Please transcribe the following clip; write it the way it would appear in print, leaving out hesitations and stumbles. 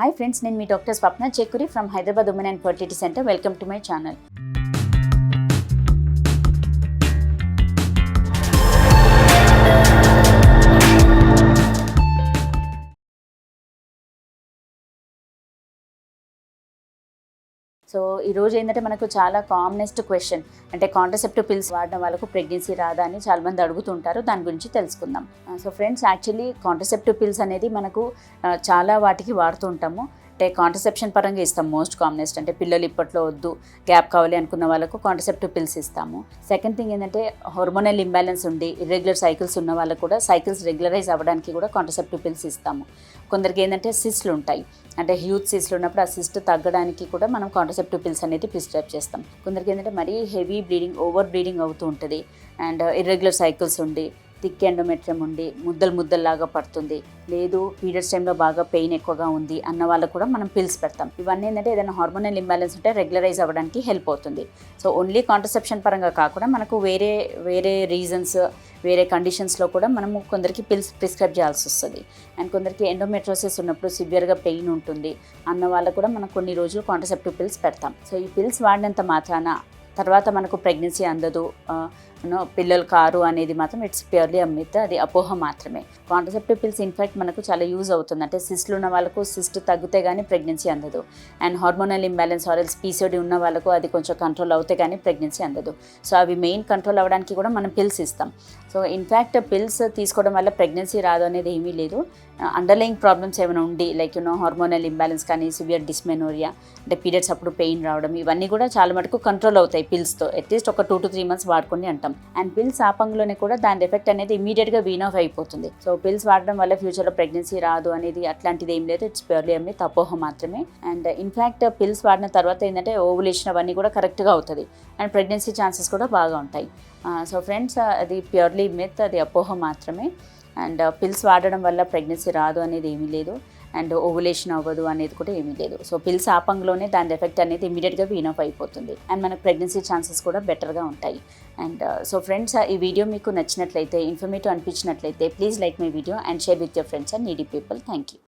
Hi friends, నేను మీ doctor Swapna Chekkuri from Hyderabad women and fertility centre. Welcome to my channel. So ఈరోజు ఏంటంటే మనకు చాలా కామనెస్ట్ క్వశ్చన్, అంటే కాంట్రసెప్టివ్ పిల్స్ వాడిన వాళ్ళకు ప్రెగ్నెన్సీ రాదా అని చాలామంది అడుగుతుంటారు. దాని గురించి తెలుసుకుందాం. So friends, actually contraceptive pills అనేది మనకు చాలా వాటికి వాడుతూ ఉంటాము. అంటే కాంట్రసెప్షన్ పరంగా ఇస్తాం. మోస్ట్ కామనెస్ట్ అంటే పిల్లలు ఇప్పట్లో వద్దు, గ్యాప్ కావాలి అనుకున్న వాళ్ళకు కాంట్రసెప్టివ్ పిల్స్ ఇస్తాము. సెకండ్ థింగ్ ఏంటంటే హార్మోనల్ ఇంబ్యాలెన్స్ ఉండి ఇర్రెగ్యులర్ సైకిల్స్ ఉన్న వాళ్ళకు కూడా సైకిల్స్ రెగ్యులరైజ్ అవ్వడానికి కూడా కాంట్రసెప్టివ్ పిల్స్ ఇస్తాము. కొందరికి ఏంటంటే సిస్ట్లు ఉంటాయి, అంటే హ్యూజ్ సిస్ట్లు ఉన్నప్పుడు ఆ సిస్ట్ తగ్గడానికి కూడా మనం కాంట్రసెప్టివ్ పిల్స్ అనేది ప్రిస్క్రైబ్ చేస్తాం. కొందరికి ఏంటంటే మరీ హెవీ బ్లీడింగ్, ఓవర్ బ్లీడింగ్ అవుతూ ఉంటుంది అండ్ ఇర్రెగ్యులర్ సైకిల్స్ ఉండి థిక్ ఎండోమెట్రియం ఉండి ముద్దల్లాగా పడుతుంది, లేదు పీరియడ్స్ టైంలో బాగా పెయిన్ ఎక్కువగా ఉంది అన్న వాళ్ళకు కూడా మనం పిల్స్ పెడతాం. ఇవన్నీ ఏంటంటే ఏదైనా హార్మోనల్ ఇంబ్యాలెన్స్ ఉంటే రెగ్యులరైజ్ అవ్వడానికి హెల్ప్ అవుతుంది. సో ఓన్లీ కాంట్రసెప్షన్ పరంగా కాకుండా మనకు వేరే రీజన్స్, వేరే కండిషన్స్లో కూడా మనము కొందరికి పిల్స్ ప్రిస్క్రైబ్ చేయాల్సి వస్తుంది. అండ్ కొందరికి ఎండోమెట్రోసిస్ ఉన్నప్పుడు సివియర్గా పెయిన్ ఉంటుంది అన్న వాళ్ళకు కూడా మనం కొన్ని రోజులు కాంట్రసెప్టివ్ పిల్స్ పెడతాం. సో ఈ పిల్స్ వాడినంత మాత్రాన తర్వాత మనకు ప్రెగ్నెన్సీ అందదు, పిల్లలు కారు అనేది మాత్రం ఇట్స్ ప్యూర్లీ అ మిత్, అది అపోహ మాత్రమే. కాంట్రసెప్టివ్ పిల్స్ ఇన్ఫాక్ట్ మనకు చాలా యూజ్ అవుతుంది. అంటే సిస్ట్లు ఉన్న వాళ్ళకు సిస్ట్ తగ్గితే కానీ ప్రెగ్నెన్సీ అందదు, అండ్ హార్మోనల్ ఇంబ్యాలెన్స్ ఆర్ఎల్స్ పీసీఓడి ఉన్న వాళ్ళకు అది కొంచెం కంట్రోల్ అవుతే కానీ ప్రెగ్నెన్సీ అందదు. సో అవి మెయిన్ కంట్రోల్ అవ్వడానికి కూడా మనం పిల్స్ ఇస్తాం. సో ఇన్ఫ్యాక్ట్ పిల్స్ తీసుకోవడం వల్ల ప్రెగ్నెన్సీ రాదు అనేది ఏమీ లేదు. అండర్లయింగ్ ప్రాబ్లమ్స్ ఏమైనా ఉండి లైక్ హార్మోనల్ ఇంబ్యాలెన్స్ కానీ సివియర్ డిస్మెనోరియా అంటే పీరియడ్స్ అప్పుడు పెయిన్ రావడం, ఇవన్నీ కూడా చాలా మటుకు కంట్రోల్ అవుతాయి పిల్స్తో. అట్లీస్ట్ ఒక 2 to 3 months వాడుకొని అంటాం. అండ్ పిల్స్ ఆపంలోనే కూడా దాని ఎఫెక్ట్ అనేది ఇమీడియట్గా వీన్ ఆఫ్ అయిపోతుంది. సో పిల్స్ వాడడం వల్ల ఫ్యూచర్లో ప్రెగ్నెన్సీ రాదు అనేది అట్లాంటిది ఏం లేదు. ఇట్స్ ప్యూర్లీ అమ్మి అపోహ మాత్రమే. అండ్ ఇన్ఫ్యాక్ట్ పిల్స్ వాడిన తర్వాత ఏంటంటే ఓవులేషన్ అవన్నీ కూడా కరెక్ట్గా అవుతుంది అండ్ ప్రెగ్నెన్సీ ఛాన్సెస్ కూడా బాగా ఉంటాయి. సో ఫ్రెండ్స్, అది ప్యూర్లీ మిత్, అది అపోహ మాత్రమే. అండ్ పిల్స్ వాడడం వల్ల ప్రెగ్నెన్సీ రాదు అనేది ఏమీ లేదు, అండ్ ఓవులేషన్ అవ్వదు అనేది కూడా ఏమీ లేదు. సో పిల్స్ ఆపంలోనే దాని ఎఫెక్ట్ అనేది ఇమీడియట్గా వీన్ ఆఫ్ అయిపోతుంది అండ్ మనకు ప్రెగ్నెన్సీ ఛాన్సెస్ కూడా బెటర్గా ఉంటాయి. అండ్ సో ఫ్రెండ్స్, ఈ వీడియో మీకు నచ్చినట్లయితే, ఇన్ఫర్మేటివ్ అనిపించినట్లయితే please like my video and share with your friends and needy people. Thank you.